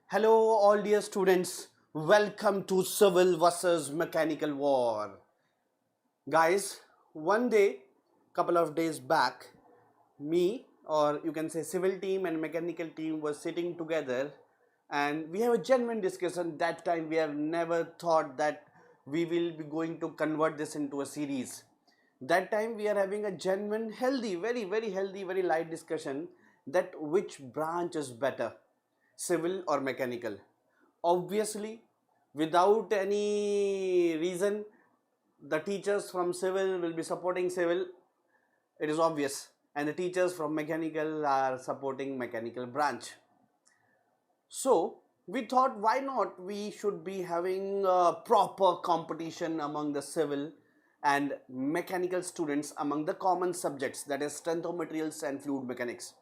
Hello, all dear students. Welcome to Civil versus Mechanical War. Guys, one day, couple of days back, me or you can say civil team and mechanical team was sitting together and we have a genuine discussion. That time we have never thought that we will be going to convert this into a series. That time we are having a genuine, healthy, very healthy, very light discussion that which branch is better, civil or mechanical. Obviously, without any reason, the teachers from civil will be supporting civil, it is obvious, and the teachers from mechanical are supporting mechanical branch. So we thought, why not we should be having a proper competition among the civil and mechanical students among the common subjects, that is strength of materials and fluid mechanics.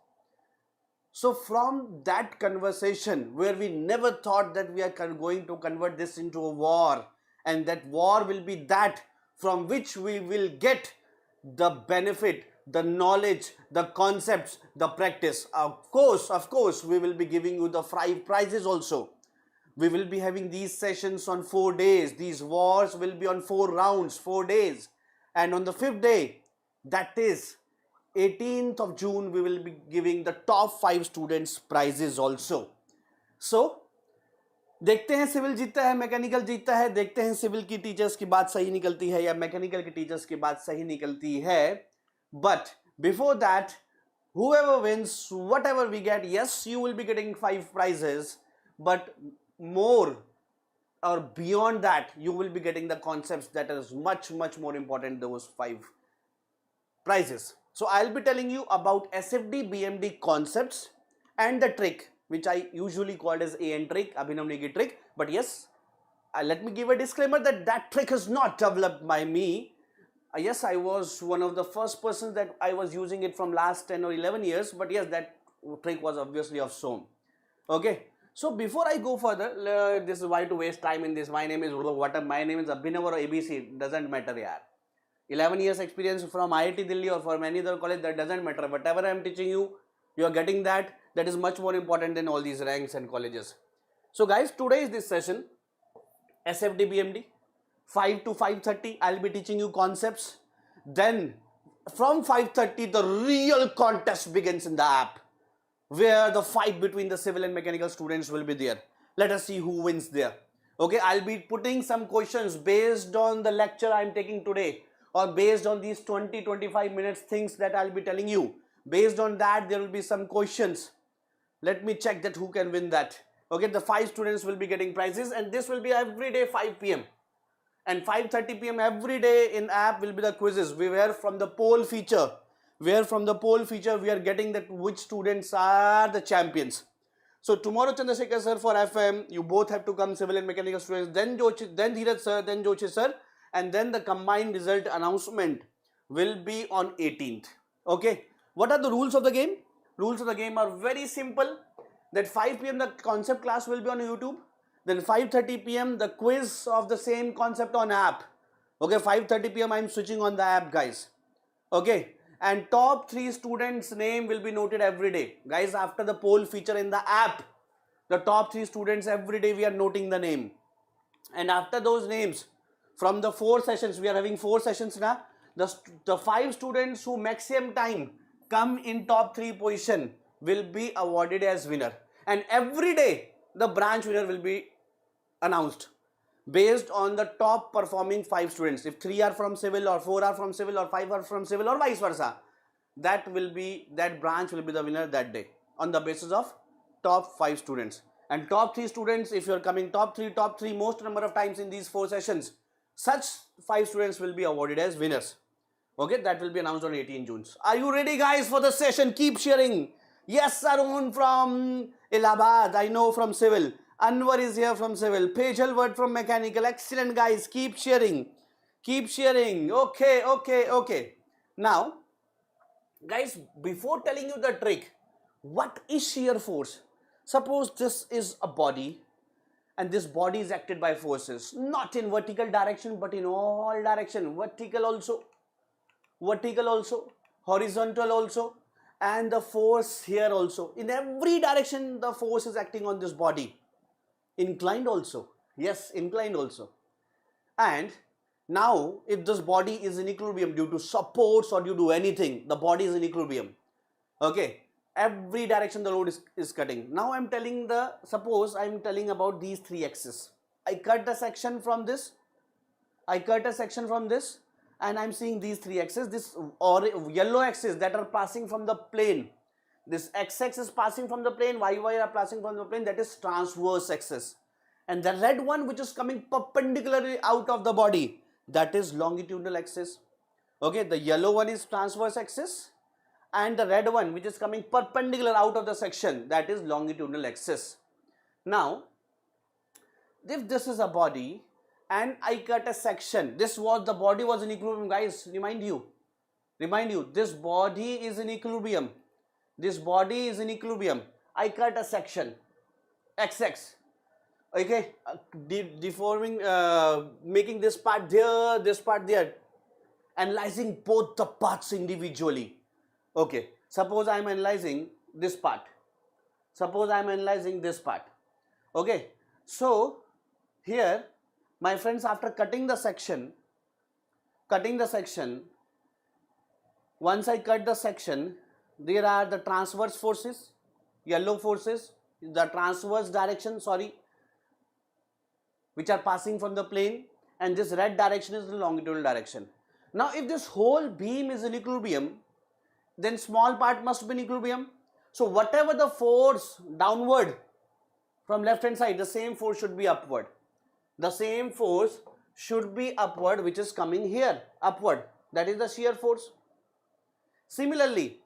So from that conversation where we never thought that we are going to convert this into a war, and that war will be that from which we will get the benefit, the knowledge, the concepts, the practice. Of course, we will be giving you the 5 prizes also. We will be having these sessions on 4 days. These wars will be on 4 rounds, 4 days. And on the 5th day, that is 18th of June, we will be giving the top 5 students prizes also. So देखते हैं civil जीतता है mechanical जीतता है, देखते हैं civil की teachers की बात सही निकलती है या मैकेनिकल की टीचर्स की बात सही निकलती है. But before that, whoever wins, whatever we get, yes, you will be getting 5 prizes, but more or beyond that, you will be getting the concepts that is much more important, those 5 prizes. So I'll be telling you about SFD BMD concepts and the trick, which I usually called as AN trick, Abhinav Negi trick. But yes, let me give a disclaimer that that trick is not developed by me. Yes, I was one of the first persons that I was using it from last 10 or 11 years. But yes, that trick was obviously of Som. Okay. So before I go further, this is why to waste time in this. My name is Abhinav or ABC, doesn't matter yaar. 11 years experience from IIT Delhi or from any other college, that doesn't matter. Whatever I am teaching you, you are getting that. That is much more important than all these ranks and colleges. So guys, today is this session, SFD BMD, 5 to 5:30. I'll be teaching you concepts. Then from 5:30, the real contest begins in the app, where the fight between the civil and mechanical students will be there. Let us see who wins there. Okay, I'll be putting some questions based on the lecture I'm taking today, or based on these 20-25 minutes things that I'll be telling you. Based on that, there will be some questions. Let me check that who can win that. Okay, the 5 students will be getting prizes, and this will be every day 5 p.m. and 5:30 p.m. every day in app will be the quizzes. We were from the poll feature, we are getting that which students are the champions. So tomorrow, Chandrasekhar sir for FM, you both have to come, civil and mechanical students, then Dheeraj sir, then Joshi sir, and then the combined result announcement will be on 18th. Okay, what are the rules of the game? Rules of the game are very simple. That 5 p.m. the concept class will be on YouTube. Then 5:30 p.m. the quiz of the same concept on app. Okay, 5:30 p.m. I'm switching on the app, guys. Okay, and top 3 students' name will be noted every day. Guys, after the poll feature in the app, the top 3 students every day we are noting the name. And after those names, from the 4 sessions, we are having 4 sessions now. The 5 students who maximum time come in top 3 position will be awarded as winner. And every day, the branch winner will be announced based on the top performing 5 students. If 3 are from civil, or 4 are from civil, or 5 are from civil, or vice versa, that branch will be the winner that day on the basis of top 5 students. And top 3 students, if you are coming top 3 most number of times in these 4 sessions, such 5 students will be awarded as winners. Okay, that will be announced on 18 June. Are you ready, guys, for the session? Keep sharing. Yes, Arun from Allahabad, I know, from civil. Anwar is here from civil. Pejal word from mechanical. Excellent, guys. Keep sharing. Keep sharing. Okay. Now, guys, before telling you the trick, what is shear force? Suppose this is a body, and this body is acted by forces, not in vertical direction, but in all direction. Vertical also, horizontal also, and the force here also. In every direction, the force is acting on this body. Inclined also. Yes, inclined also. And now if this body is in equilibrium due to supports or due to anything, the body is in equilibrium. Okay, every direction the load is cutting. Now I'm telling suppose I'm telling about these three axes. I cut a section from this, and I'm seeing these three axes, this or yellow axis that are passing from the plane. This x-axis is passing from the plane, y are passing from the plane, that is transverse axis. And the red one which is coming perpendicularly out of the body, that is longitudinal axis. Okay, the yellow one is transverse axis and the red one which is coming perpendicular out of the section, that is longitudinal axis. Now, if this is a body and I cut a section, the body was in equilibrium, guys, remind you, this body is in equilibrium. I cut a section, XX. Okay, deforming, making this part there, analyzing both the parts individually. Okay, suppose I am analyzing this part. Okay, so here, my friends, after cutting the section, once I cut the section, there are the transverse forces, yellow forces, the transverse direction, which are passing from the plane, and this red direction is the longitudinal direction. Now, if this whole beam is in equilibrium, then small part must be in equilibrium. So, whatever the force downward from left hand side, the same force should be upward. Which is coming here, upward. That is the shear force. Similarly,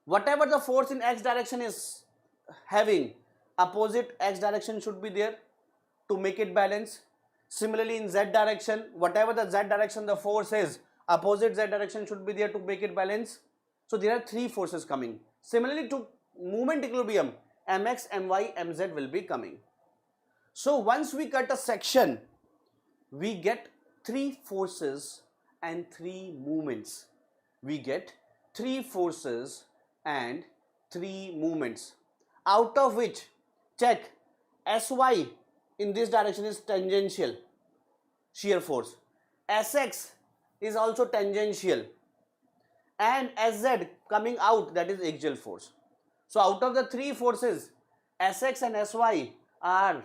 whatever the force in x direction is having, opposite x direction should be there to make it balance. Similarly, in z direction, whatever the z direction the force is, opposite z direction should be there to make it balance. So there are three forces coming. Similarly to movement equilibrium, mx, my, mz will be coming. So once we cut a section, we get three forces and three movements. Out of which, check, Sy in this direction is tangential shear force, Sx is also tangential, and Sz coming out, that is axial force. So out of the three forces, Sx and Sy are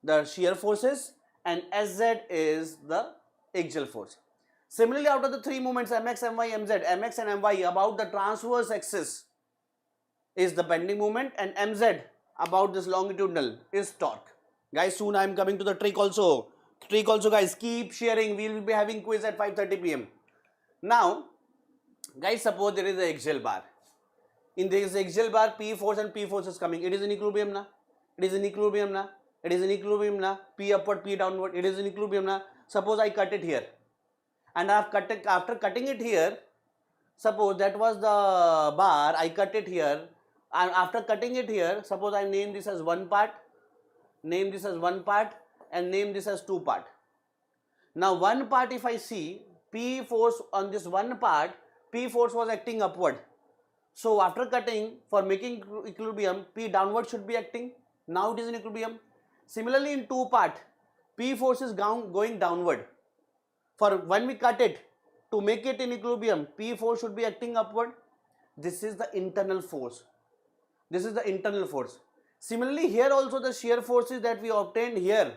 the shear forces and Sz is the axial force. Similarly, out of the three moments, mx, my, mz, mx and my about the transverse axis is the bending moment, and mz about this longitudinal is torque. Guys, soon I am coming to the trick also. Guys, keep sharing. We will be having quiz at 5:30 p.m. Now, guys, suppose there is an axial bar. In this axial bar, P force and P force is coming. It is in equilibrium, na? P upward, P downward. It is in equilibrium, na? Suppose I cut it here. And after cutting it here, suppose that was the bar, I cut it here. And after cutting it here, suppose I name this as one part, and name this as two part. Now one part, if I see, P force on this one part, P force was acting upward. So after cutting, for making equilibrium, P downward should be acting. Now it is in equilibrium. Similarly in two part, P force is going downward. For when we cut it, to make it in equilibrium, P force should be acting upward. This is the internal force. Similarly, here also the shear forces that we obtained here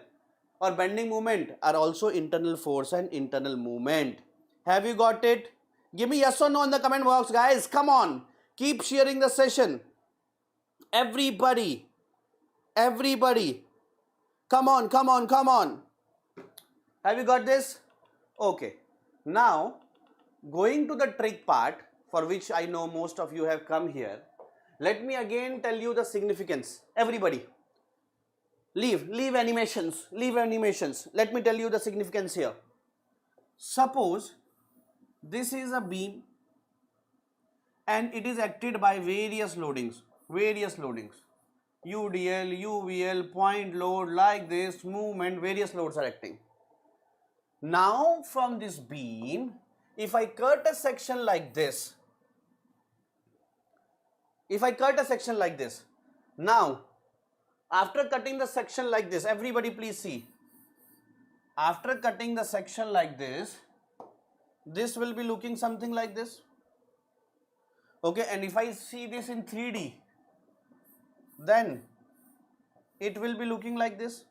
or bending moment are also internal force and internal movement. Have you got it? Give me yes or no in the comment box, guys. Come on. Keep sharing the session. Everybody. Come on. Have you got this? Okay. Now, going to the trick part, for which I know most of you have come here. Let me again tell you the significance. Everybody, leave animations. Let me tell you the significance here. Suppose this is a beam and it is acted by various loadings. UDL, UVL, point load, like this, movement, various loads are acting. Now from this beam, if I cut a section like this, now After cutting the section like this, everybody please see. After cutting the section like this will be looking something like this. Okay, and if I see this in 3D, then it will be looking like this.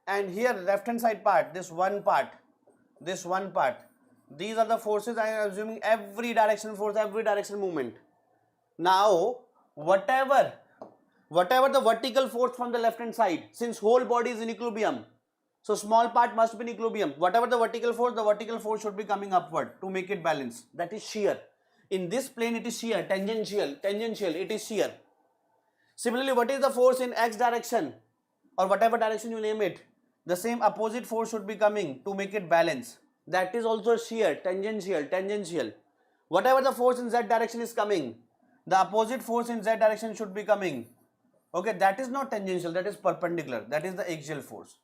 And here left hand side part, this one part, these are the forces. I am assuming every direction force, every direction movement. Now whatever the vertical force from the left hand side, since whole body is in equilibrium, so small part must be in equilibrium. Whatever the vertical force should be coming upward to make it balance. That is shear. In this plane it is shear, tangential, it is shear. Similarly, what is the force in x direction or whatever direction you name it? The same opposite force should be coming to make it balance. That is also shear, tangential. Whatever the force in z direction is coming, the opposite force in z direction should be coming. Okay, that is not tangential, that is perpendicular, that is the axial force.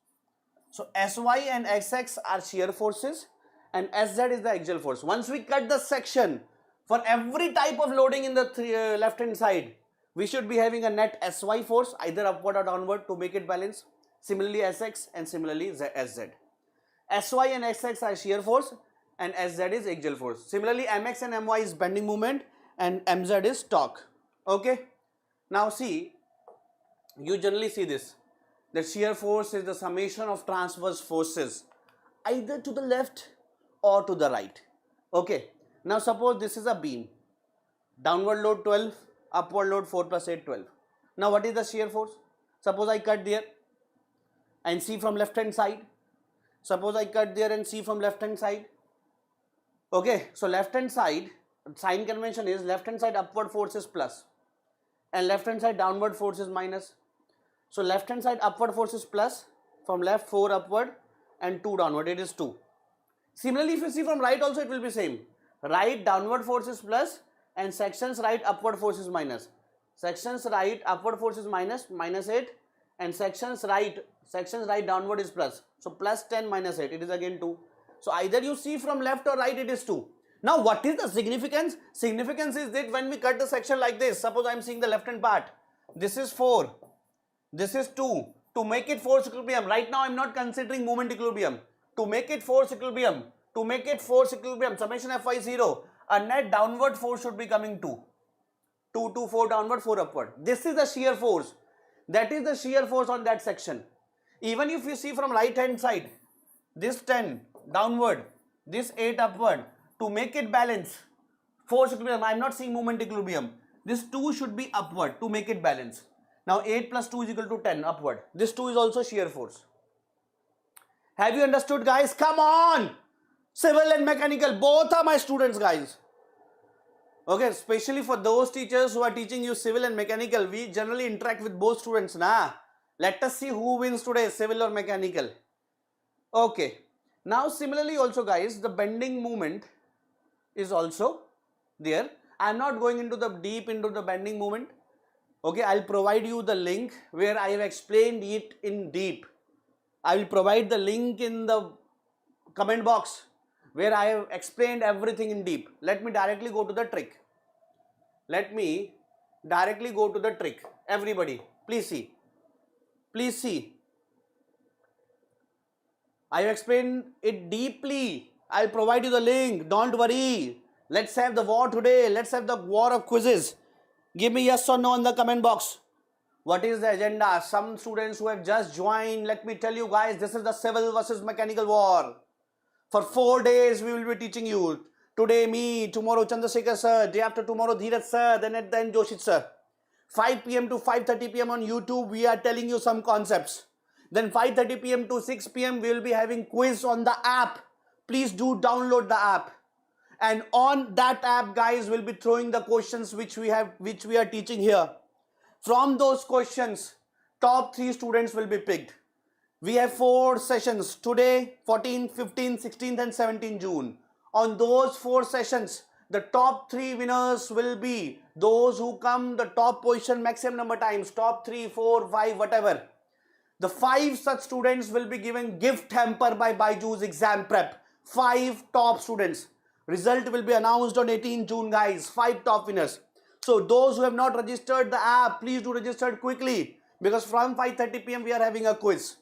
So Sy and Xx are shear forces and Sz is the axial force. Once we cut the section, for every type of loading in the left hand side, we should be having a net Sy force either upward or downward to make it balance. Similarly Sx and similarly Sz. Sy and Xx are shear force and Sz is axial force. Similarly Mx and My is bending moment and Mz is torque. Okay. Now see, you generally see this, that shear force is the summation of transverse forces either to the left or to the right. Okay. Now suppose this is a beam, downward load 12, upward load 4 plus 8, 12. Now what is the shear force? Suppose I cut there and see from left hand side. Suppose I cut there and see from left hand side. Okay, so left hand side, sign convention is left hand side upward force is plus and left hand side downward force is minus. So left hand side upward force is plus, from left 4 upward and 2 downward, it is 2. Similarly, if you see from right also it will be same. Right downward force is plus and sections right upward force is minus. Sections right upward force is minus 8 and sections right downward is plus. So plus 10 minus 8, it is again 2. So either you see from left or right, it is 2. Now what is the significance? Significance is that when we cut the section like this, suppose I am seeing the left hand part, this is 4, this is 2. To make it force equilibrium, right now I am not considering moment equilibrium. To make it force equilibrium, summation Fy 0, a net downward force should be coming 2. 2 to 4 downward, 4 upward. This is the shear force. That is the shear force on that section. Even if you see from right hand side, this 10 downward, this 8 upward, to make it balance, force equilibrium, I am not seeing moment equilibrium. This 2 should be upward to make it balance. Now 8 plus 2 is equal to 10 upward. This 2 is also shear force. Have you understood, guys? Come on! Civil and mechanical, both are my students, guys. Okay, especially for those teachers who are teaching you civil and mechanical, we generally interact with both students. Nah, let us see who wins today, civil or mechanical. Okay, now similarly also, guys, the bending moment is also there. I am not going into the deep into the bending moment. Okay, I will provide you the link where I have explained it in deep. I will provide the link in the comment box where I have explained everything in deep. Let me directly go to the trick. Everybody, please see. Please see. I have explained it deeply. I'll provide you the link. Don't worry. Let's have the war today. Let's have the war of quizzes. Give me yes or no in the comment box. What is the agenda? Some students who have just joined, let me tell you guys, this is the civil versus mechanical war. For 4 days we will be teaching you. Today me, tomorrow Chandrasekhar sir, day after tomorrow Dheeraj sir, then at the end Joshit sir. 5 p.m. to 5:30 p.m. on YouTube we are telling you some concepts. Then 5:30 p.m. to 6 p.m. we will be having quiz on the app. Please do download the app. And on that app, guys, we'll be throwing the questions which we are teaching here. From those questions, top 3 students will be picked. We have 4 sessions today, 14, 15, 16th and 17th June. On those 4 sessions, the top 3 winners will be those who come the top position maximum number times, top 3, 4, 5, whatever. The 5 such students will be given gift hamper by BYJU'S exam prep. 5 top students. Result will be announced on 18th June, guys. 5 top winners. So those who have not registered the app, please do register quickly. because from 5:30 p.m. we are having a quiz.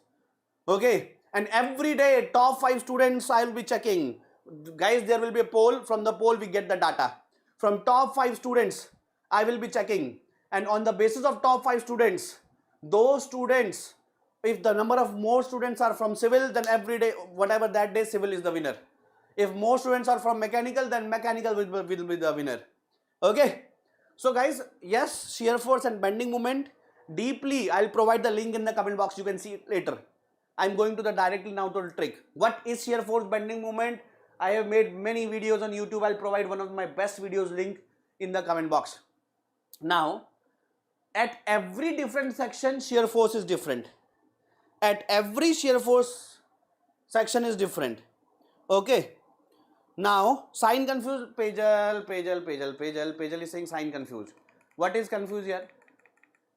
Okay, and every day top 5 students I will be checking. Guys, there will be a poll. From the poll we get the data. From top 5 students I will be checking, and on the basis of top 5 students, those students, if the number of more students are from civil, then every day, whatever that day, civil is the winner. If more students are from mechanical, then mechanical will be the winner. Okay, so guys, yes, shear force and bending moment deeply, I'll provide the link in the comment box. You can see it later. I'm going to the directly now to the trick. What is shear force bending moment? I have made many videos on YouTube. I'll provide one of my best videos link in the comment box. Now, at every different section, shear force is different. At every shear force section is different. Okay. Now, sign confused. Pajal is saying sign confused. What is confused here?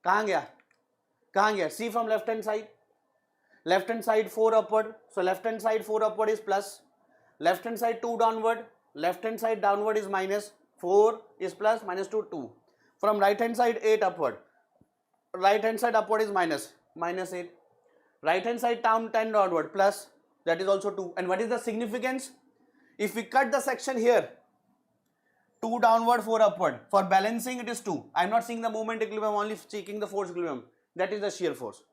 कहाँ गया? See from left hand side. Left hand side 4 upward. So left hand side 4 upward is plus. Left hand side 2 downward. Left hand side downward is minus. 4 is plus, minus 2, 2. From right hand side 8 upward. Right hand side upward is minus. Minus 8. Right hand side down 10 downward plus. That is also 2. And what is the significance? If we cut the section here, 2 downward, 4 upward. For balancing it is 2. I am not seeing the moment equilibrium, only checking the force equilibrium. That is the shear force.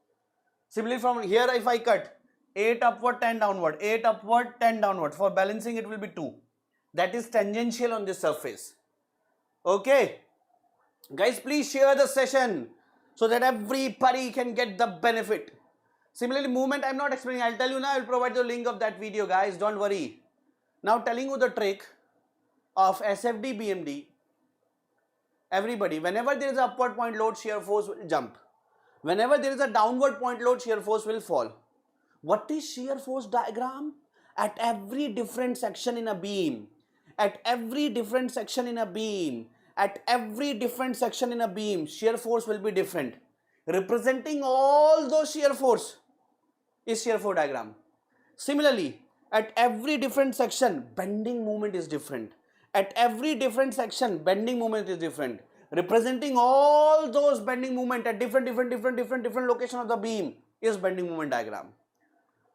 Similarly from here, if I cut 8 upward, 10 downward, 8 upward, 10 downward. For balancing it will be 2. That is tangential on this surface. Okay. Guys, please share the session so that everybody can get the benefit. Similarly, movement I am not explaining. I will tell you now. I will provide the link of that video, guys. Don't worry. Now telling you the trick of SFD BMD. Everybody, whenever there is a upward point load, shear force will jump. Whenever there is a downward point load, shear force will fall. What is shear force diagram? At every different section in a beam. At every different section in a beam. At every different section in a beam, shear force will be different. Representing all those shear force is shear force diagram. Similarly, at every different section, bending moment is different. At every different section, bending moment is different. Representing all those bending moment at different location of the beam is bending moment diagram.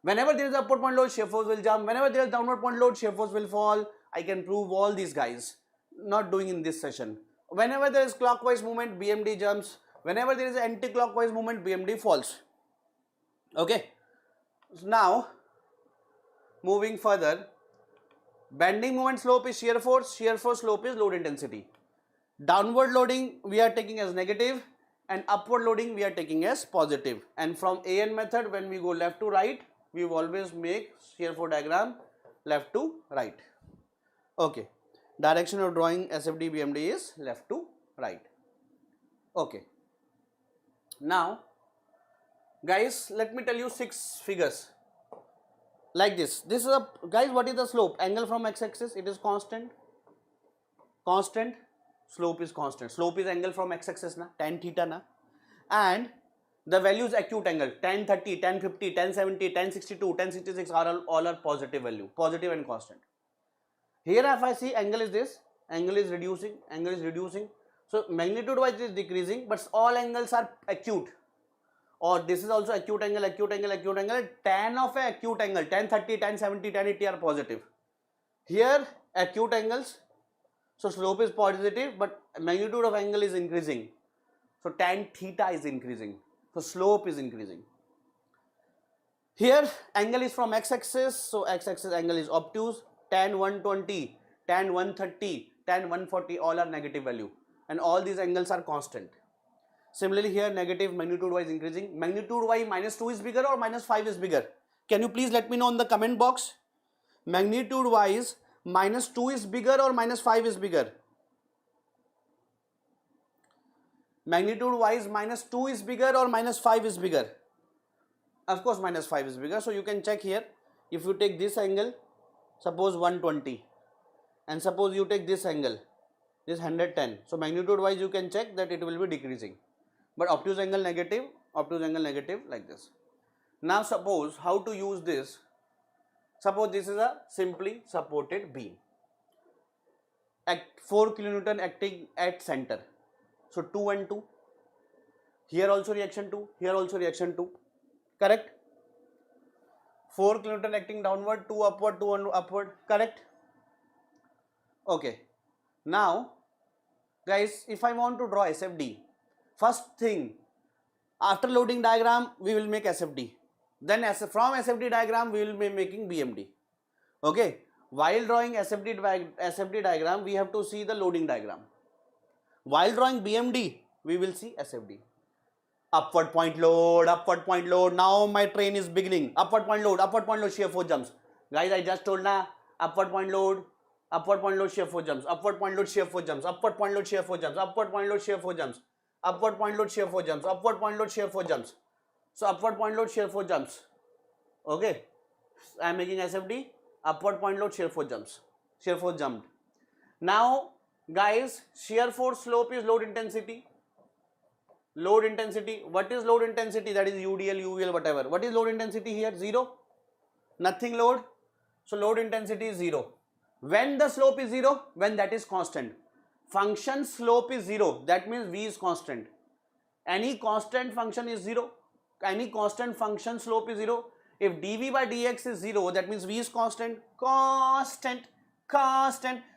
Whenever there is upward point load, shear force will jump. Whenever there is downward point load, shear force will fall. I can prove all these guys. Not doing in this session. Whenever there is clockwise movement, BMD jumps. Whenever there is anti-clockwise movement, BMD falls. Okay. So now, moving further, bending moment slope is shear force slope is load intensity. Downward loading we are taking as negative and upward loading we are taking as positive. And from AN method, when we go left to right, we will always make shear force diagram left to right. Okay. Direction of drawing SFD BMD is left to right. Okay. Now, guys, let me tell you 6 figures. Like this. This is a, guys, what is the slope? Angle from x-axis, it is constant. Constant. Slope is constant. Slope is angle from x-axis, na, tan theta, na. And the value is acute angle. Tan 30, tan 50, tan 70, tan 62, tan 66 are all are positive value. Positive and constant. Here if I see angle is this, angle is reducing, angle is reducing. So magnitude wise it is decreasing, but all angles are acute. Or this is also acute angle, acute angle, acute angle. Tan of a acute angle, tan 30, tan 70, tan 80 are positive. Here acute angles, so slope is positive, but magnitude of angle is increasing. So tan theta is increasing. So slope is increasing. Here angle is from x-axis, so x-axis angle is obtuse. Tan 120, tan 130, tan 140 all are negative value, and all these angles are constant. Similarly here negative, magnitude wise increasing. Magnitude wise minus 2 is bigger or minus 5 is bigger? Can you please let me know in the comment box? Magnitude wise minus 2 is bigger or minus 5 is bigger? Magnitude wise minus 2 is bigger or minus 5 is bigger? Of course minus 5 is bigger. So you can check here. If you take this angle, suppose 120, and suppose you take this angle, this 110. So magnitude wise you can check that it will be decreasing. But obtuse angle negative like this. Now suppose how to use this. Suppose this is a simply supported beam. 4 kilonewton acting at center. So 2 and 2. Here also reaction 2, here also reaction 2. Correct? 4 kilonewton acting downward, 2 upward, 2 upward. Correct? Okay. Now, guys, if I want to draw SFD, first thing, after loading diagram, we will make SFD. Then from SFD diagram, we will be making BMD. Okay. While drawing SFD diagram, we have to see the loading diagram. While drawing BMD, we will see SFD. Upward point load, upward point load. Now my train is beginning. Upward point load, shear force jumps. Guys, I just told na, upward point load, shear force jumps. Upward point load, shear force jumps. Upward point load, shear force jumps. Upward point load, shear force jumps. Upward point load, shear force jumps. Upward point load, shear force jumps. So upward point load, shear force jumps. Okay. I am making SFD. Upward point load, shear force jumps. Shear force jumped. Now, guys, shear force slope is load intensity. Load intensity. What is load intensity? That is UDL, UVL, whatever. What is load intensity here? 0. Nothing load. So load intensity is 0. When the slope is 0? When that is constant. Function slope is 0. That means V is constant. Any constant function is 0. Any constant function slope is 0. If dV by dx is 0, that means V is constant.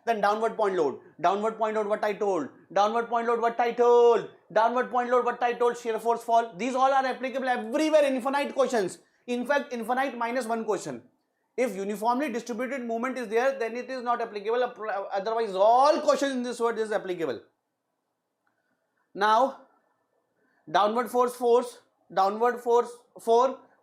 Then downward point load. Downward point load, what I told. Downward point load, what I told. Downward point load, what I told. Shear force fall. These all are applicable everywhere. Infinite questions. In fact, infinite minus one question. If uniformly distributed movement is there, then it is not applicable. Otherwise, all questions in this word is applicable. Now, downward force, downward force,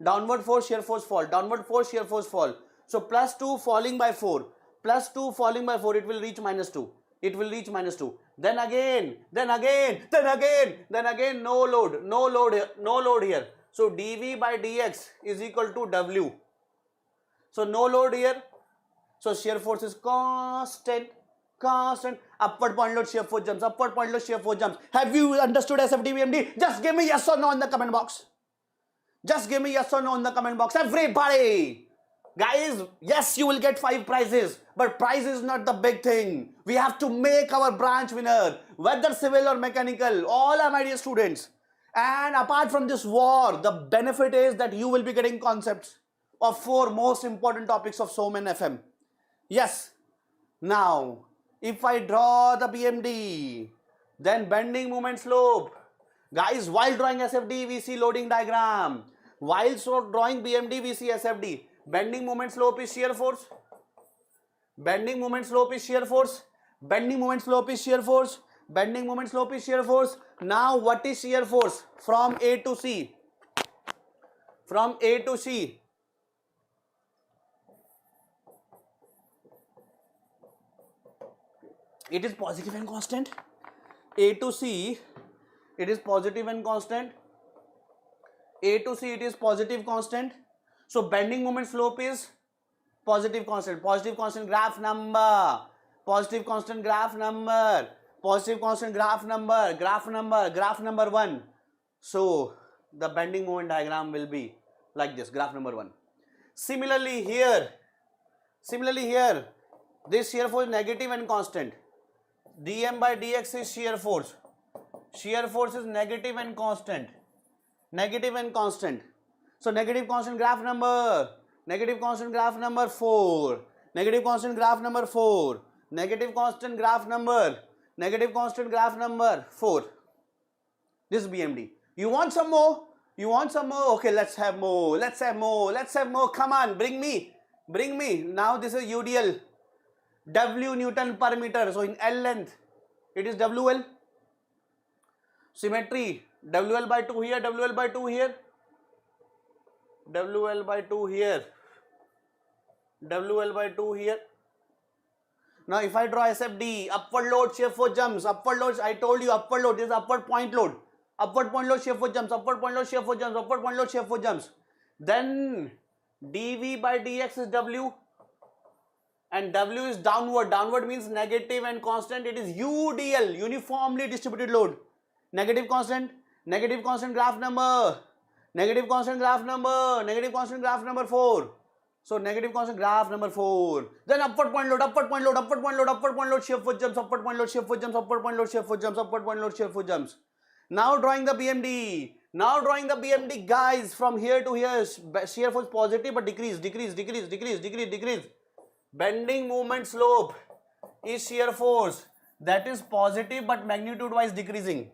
downward force, shear force fall. Downward force, shear force fall. So, plus 2 falling by 4. Plus 2 falling by 4, it will reach minus 2. It will reach minus 2. Then again, no load here. So, dV by dx is equal to W. So, no load here. So, shear force is constant. Upward point load, shear force jumps. Upward point load, shear force jumps. Have you understood SFD BMD? Just give me yes or no in the comment box. Just give me yes or no in the comment box. Everybody. Guys, yes, you will get 5 prizes, but prize is not the big thing. We have to make our branch winner, whether civil or mechanical. All are my dear students. And apart from this war, the benefit is that you will be getting concepts of 4 most important topics of SOM and FM. Yes. Now, if I draw the BMD, then bending moment slope. Guys, while drawing SFD, we see loading diagram. While drawing BMD, we see SFD. Bending moment slope is shear force. Bending moment slope is shear force. Bending moment slope is shear force. Bending moment slope is shear force. Now, what is shear force? From A to C. From A to C. It is positive and constant. A to C, it is positive and constant. A to C, it is positive constant. So, bending moment slope is positive constant. Positive constant graph number. Positive constant graph number. Positive constant graph number. Graph number 1. So, the bending moment diagram will be like this. Graph number 1. Similarly here, this shear force is negative and constant. dm by dx is shear force. Shear force is negative and constant. So, negative constant graph number. Negative constant graph number 4. Negative constant graph number 4. Negative constant graph number. Negative constant graph number 4. This is BMD. You want some more? Okay, let's have more. Come on, bring me. Now this is UDL. W Newton per meter. So in L length, it is WL. Symmetry. WL by 2 here. WL by 2 here. WL by 2 here. WL by 2 here. Now if I draw SFD, upward load, shear force jumps. Upward load, I told you upward load, this is upward point load. Upward point load, shear force jumps. Upward point load, shear force jumps. Upward point load, shear force jumps. Then dV by dx is W. And W is downward. Downward means negative and constant. It is UDL, uniformly distributed load. Negative constant graph number. Negative constant graph number 4. So negative constant graph number 4. Then upward point load, shear force jumps, upward point load, shear force jumps, upward point load, shear force jumps, upward point load, shear force jumps, upward point load, shear force jumps. Now drawing the BMD. Now drawing the BMD, guys. From here to here, shear force positive but decrease. Bending movement slope is shear force that is positive but magnitude wise decreasing.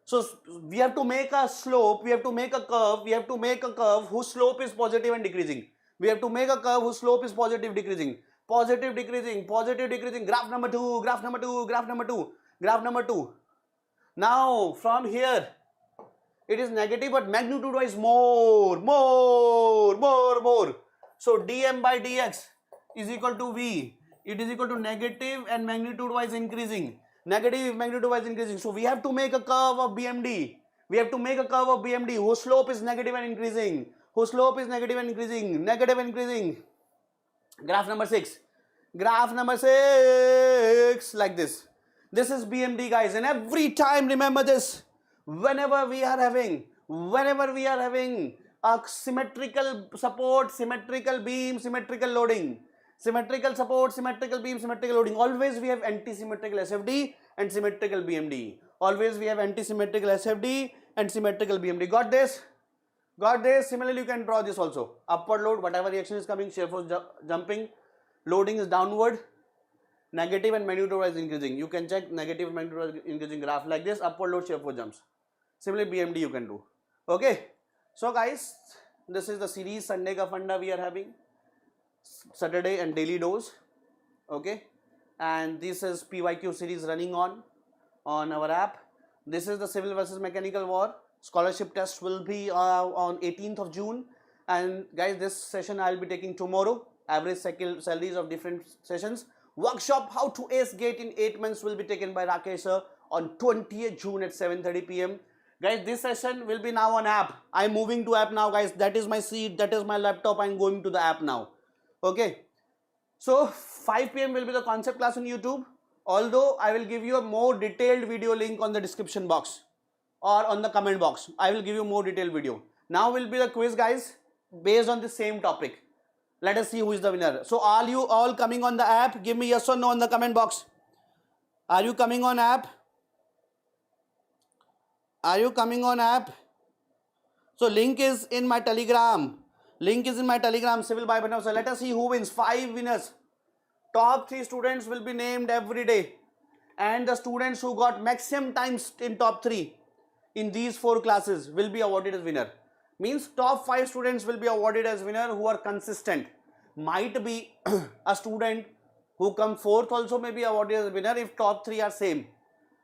So we have to make a slope, we have to make a curve whose slope is positive and decreasing. We have to make a curve whose slope is positive decreasing. Positive decreasing. Graph number 2. Now from here it is negative but magnitude wise more. So dm by dx is equal to v. It is equal to negative and magnitude wise increasing. So we have to make a curve of BMD. Whose slope is negative and increasing. Negative and increasing. Graph number 6. Like this. This is BMD, guys, and every time remember this. Whenever we are having a symmetrical support, symmetrical beam, symmetrical loading, symmetrical support, symmetrical beam, symmetrical loading, always we have anti-symmetrical SFD and symmetrical BMD. Got this? Similarly, you can draw this also. Upward load, whatever reaction is coming, shear force jumping, loading is downward, negative and magnitude wise increasing. You can check negative and magnitude wise increasing graph like this. Upward load, shear force jumps. Similarly, BMD you can do. Okay. So guys, this is the series Sunday ka funda we are having. Saturday and daily dose. Okay. And this is PYQ series running on our app. This is the civil versus mechanical war. Scholarship test will be on 18th of June. And guys, this session I will be taking tomorrow. Average salaries of different sessions. Workshop how to ace gate in 8 months will be taken by Rakesh sir on 20th June at 7:30 p.m. Guys, this session will be now on app. I am moving to app now, guys. That is my seat. That is my laptop. I am going to the app now. Okay. So 5 p.m. will be the concept class on YouTube. Although I will give you a more detailed video link on the description box or on the comment box. I will give you more detailed video. Now will be the quiz, guys, based on the same topic. Let us see who is the winner. So are you all coming on the app? Give me yes or no on the comment box. Are you coming on app? So link is in my telegram. Civil by Banav. So let us see who wins. 5 winners. Top 3 students will be named every day. And the students who got maximum times in top 3 in these 4 classes will be awarded as winner. Means top 5 students will be awarded as winner who are consistent. Might be a student who come 4th also may be awarded as winner if top 3 are same.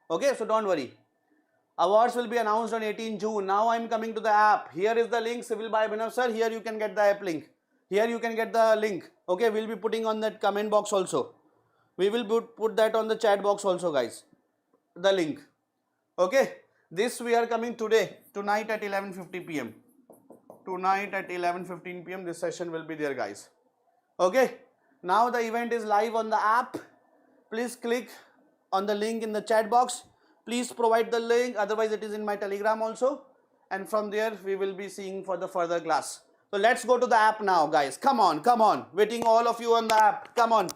Okay, so don't worry. Awards will be announced on 18 June. Now I am coming to the app. Here is the link, Civil by Binav sir. Here you can get the app link. Here you can get the link. Okay, we'll be putting on that comment box also. We will put that on the chat box also, guys. The link. Okay, this we are coming tonight at 11:50 p.m. Tonight at 11:15 p.m. this session will be there, guys. Okay, now the event is live on the app. Please click on the link in the chat box. Please provide the link, otherwise it is in my telegram also. And from there we will be seeing for the further class. So let's go to the app now, guys. Come on. Waiting all of you on the app. Come on.